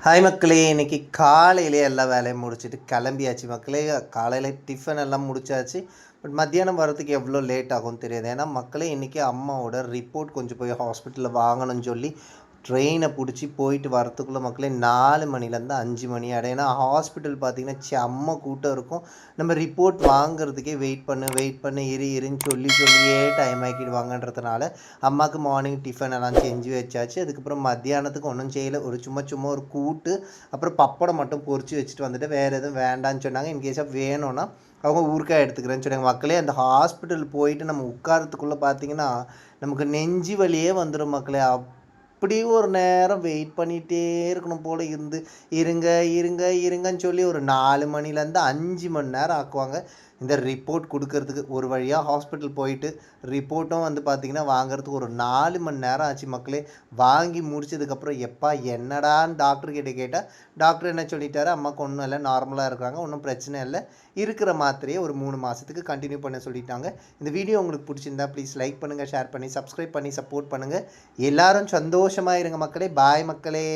Hi மக்களே, இன்னைக்கு காலையிலே எல்லா வேலையும் முடிச்சுட்டு கிளம்பியாச்சு மக்களே. காலையில் டிஃபன் எல்லாம் முடிச்சாச்சு. பட் மத்தியானம் வரதுக்கு எவ்வளோ லேட் ஆகும்னு தெரியாது. ஏன்னா மக்களே, இன்றைக்கி அம்மாவோட ரிப்போர்ட் கொஞ்சம் போய் ஹாஸ்பிட்டலில் வாங்கணும்னு சொல்லி ட்ரெயினை பிடிச்சி போயிட்டு வரத்துக்குள்ளே மக்களே 4 மணிலேருந்து 5 மணி ஆகிடும். ஏன்னா ஹாஸ்பிட்டல் பார்த்திங்கன்னா செம்ம கூட்டம் இருக்கும். நம்ம ரிப்போர்ட் வாங்குறதுக்கே வெயிட் பண்ணு இருன்னு சொல்லியே டைம் ஆக்கிடுவாங்கன்றதுனால அம்மாவுக்கு மார்னிங் டிஃபன் எல்லாம் செஞ்சு வச்சாச்சு. அதுக்கப்புறம் மத்தியானத்துக்கு ஒன்றும் செய்யலை. சும்மா ஒரு கூட்டு, அப்புறம் பப்படம் மட்டும் பொரிச்சு வச்சுட்டு வந்துட்டு வேறு எதுவும் வேண்டான்னு சொன்னாங்க. இன்கேஸாக வேணும்னா அவங்க ஊறுகாய் எடுத்துக்கிறேன்னு சொன்னாங்க. மக்களே, அந்த ஹாஸ்பிட்டல் போயிட்டு நம்ம உட்காரத்துக்குள்ளே பார்த்திங்கன்னா நமக்கு நெஞ்சு வலியே வந்துடும் மக்களே. அப்படி ஒரு நேரம் வெயிட் பண்ணிகிட்டே இருக்கணும் போல் இருங்கன்னு சொல்லி ஒரு 4 மணிலேருந்து 5 மணி நேரம் ஆக்குவாங்க இந்த ரிப்போர்ட் கொடுக்கறதுக்கு. ஒரு வழியாக ஹாஸ்பிட்டல் போயிட்டு ரிப்போர்ட்டும் பார்த்திங்கன்னா வாங்குறதுக்கு ஒரு 4 மணி நேரம் ஆச்சு மக்களே. வாங்கி முடிச்சதுக்கப்புறம் எப்பா என்னடான்னு டாக்டர்கிட்ட கேட்டால் டாக்டர் என்ன சொல்லிட்டாரு, அம்மாவுக்கு ஒன்றும் இல்லை, நார்மலாக இருக்கிறாங்க, ஒன்றும் பிரச்சனை இல்லை, இருக்கிற மாத்திரையே ஒரு 3 மாதத்துக்கு கண்டினியூ பண்ண சொல்லிட்டாங்க. இந்த வீடியோ உங்களுக்கு பிடிச்சிருந்தா ப்ளீஸ் லைக் பண்ணுங்கள், ஷேர் பண்ணி சப்ஸ்கிரைப் பண்ணி சப்போர்ட் பண்ணுங்கள். எல்லாரும் சந்தோஷமாக இருங்க மக்களே. பாய் மக்களே.